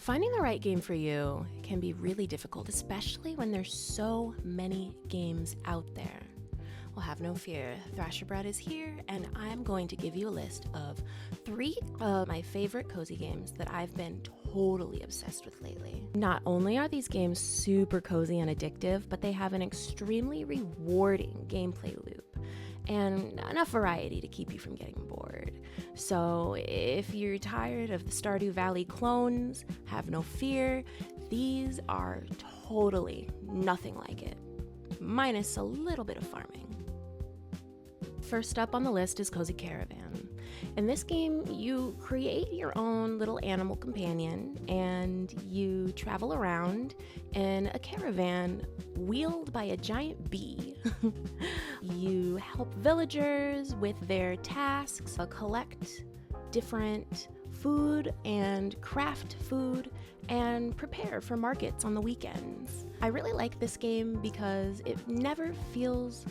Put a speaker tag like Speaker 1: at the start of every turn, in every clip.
Speaker 1: Finding the right game for you can be really difficult, especially when there's so many games out there. Well, have no fear, Thrasherbread is here, and I'm going to give you a list of 3 of my favorite cozy games that I've been totally obsessed with lately. Not only are these games super cozy and addictive, but they have an extremely rewarding gameplay loop and enough variety to keep you from getting bored. So if you're tired of the Stardew Valley clones, have no fear, these are totally nothing like it, minus a little bit of farming. First up on the list is Cozy Caravan. In this game, you create your own little animal companion and you travel around in a caravan wheeled by a giant bee. You help villagers with their tasks, collect different food and craft food and prepare for markets on the weekends. I really like this game because it never feels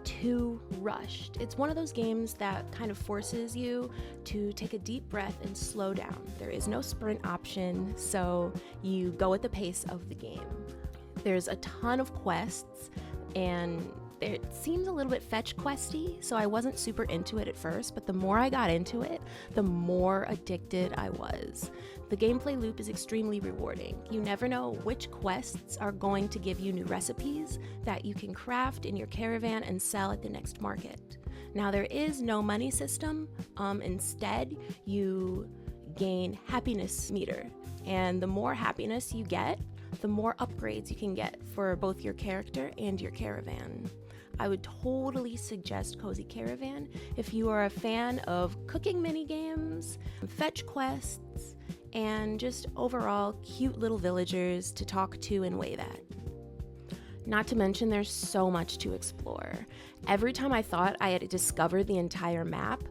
Speaker 1: too rushed. It's one of those games that kind of forces you to take a deep breath and slow down. There is no sprint option, so you go at the pace of the game. There's a ton of quests, and it seems a little bit fetch questy, so I wasn't super into it at first, but the more I got into it, the more addicted I was. The gameplay loop is extremely rewarding. You never know which quests are going to give you new recipes that you can craft in your caravan and sell at the next market. Now, there is no money system. Instead, you gain happiness meter, and the more happiness you get, the more upgrades you can get for both your character and your caravan. I would totally suggest Cozy Caravan if you are a fan of cooking mini-games, fetch quests, and just overall cute little villagers to talk to and wave at. Not to mention there's so much to explore. Every time I thought I had discovered the entire map,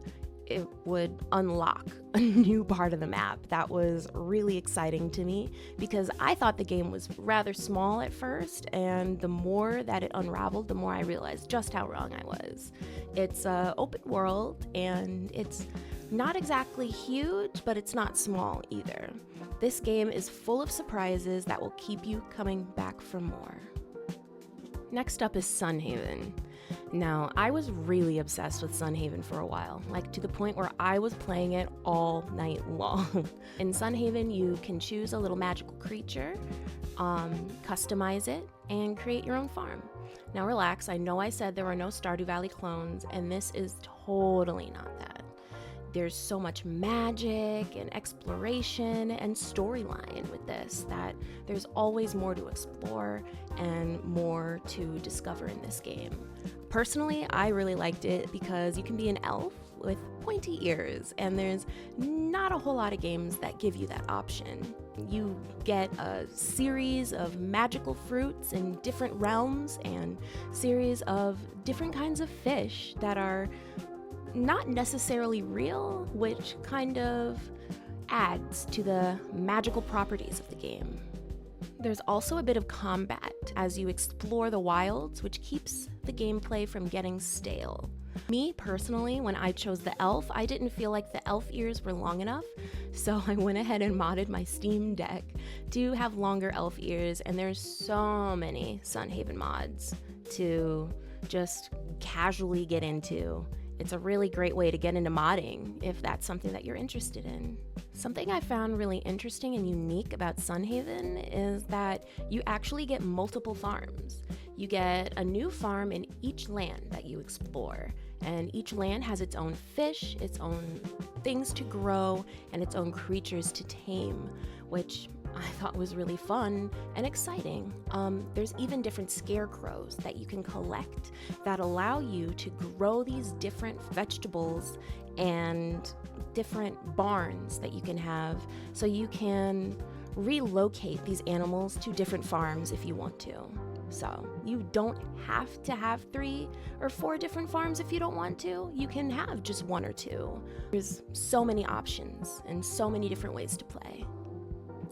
Speaker 1: it would unlock a new part of the map. That was really exciting to me because I thought the game was rather small at first, and the more that it unraveled, the more I realized just how wrong I was. It's an open world, and it's not exactly huge, but it's not small either. This game is full of surprises that will keep you coming back for more. Next up is Sunhaven. Now, I was really obsessed with Sunhaven for a while, like to the point where I was playing it all night long. In Sunhaven, you can choose a little magical creature, customize it, and create your own farm. Now relax, I know I said there were no Stardew Valley clones, and this is totally not that. There's so much magic and exploration and storyline with this that there's always more to explore and more to discover in this game. Personally, I really liked it because you can be an elf with pointy ears, and there's not a whole lot of games that give you that option. You get a series of magical fruits in different realms and series of different kinds of fish that are not necessarily real, which kind of adds to the magical properties of the game. There's also a bit of combat as you explore the wilds, which keeps the gameplay from getting stale. Me, personally, when I chose the elf, I didn't feel like the elf ears were long enough, so I went ahead and modded my Steam Deck to have longer elf ears, and there's so many Sunhaven mods to just casually get into. It's a really great way to get into modding if that's something that you're interested in. Something I found really interesting and unique about Sunhaven is that you actually get multiple farms. You get a new farm in each land that you explore, and each land has its own fish, its own things to grow, and its own creatures to tame, which I thought was really fun and exciting. There's even different scarecrows that you can collect that allow you to grow these different vegetables and different barns that you can have, so you can relocate these animals to different farms if you want to. So you don't have to have 3 or 4 different farms if you don't want to. You can have just 1 or 2. There's so many options and so many different ways to play.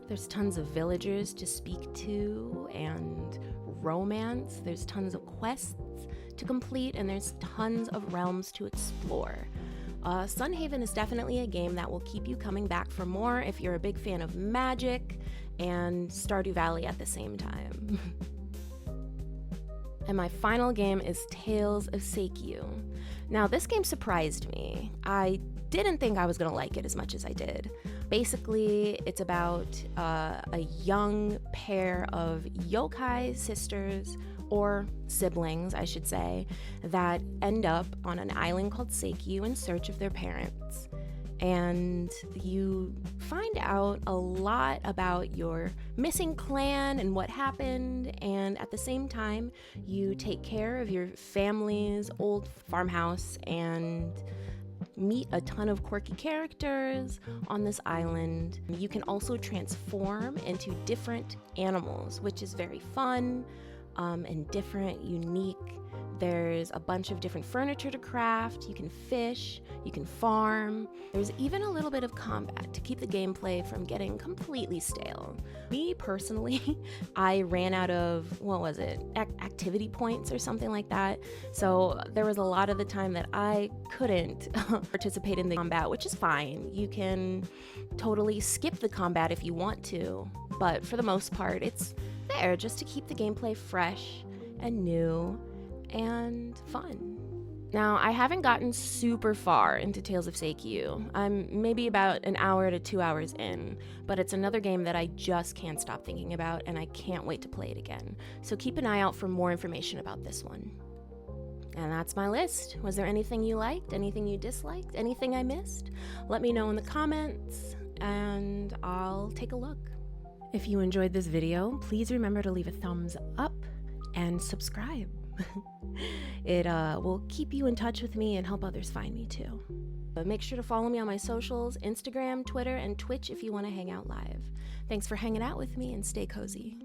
Speaker 1: There's tons of villagers to speak to and romance. There's tons of quests to complete, and there's tons of realms to explore. Sunhaven is definitely a game that will keep you coming back for more if you're a big fan of magic and Stardew Valley at the same time. And my final game is Tales of Seikyu. Now, this game surprised me. I didn't think I was going to like it as much as I did. Basically, it's about a young pair of yokai sisters, or siblings, I should say, that end up on an island called Seikyu in search of their parents. And you find out a lot about your missing clan and what happened, and at the same time, you take care of your family's old farmhouse and meet a ton of quirky characters on this island. You can also transform into different animals, which is very fun and different, unique. There's a bunch of different furniture to craft. You can fish, you can farm. There's even a little bit of combat to keep the gameplay from getting completely stale. Me personally, I ran out of, activity points or something like that. So there was a lot of the time that I couldn't participate in the combat, which is fine. You can totally skip the combat if you want to, but for the most part, it's there just to keep the gameplay fresh and new and fun. Now, I haven't gotten super far into Tales of Seikyu. I'm maybe about an hour to 2 hours in, but it's another game that I just can't stop thinking about, and I can't wait to play it again. So keep an eye out for more information about this one. And that's my list. Was there anything you liked, anything you disliked, anything I missed? Let me know in the comments, and I'll take a look. If you enjoyed this video, please remember to leave a thumbs up and subscribe. It will keep you in touch with me and help others find me too. But make sure to follow me on my socials, Instagram, Twitter, and Twitch if you want to hang out live. Thanks for hanging out with me, and stay cozy.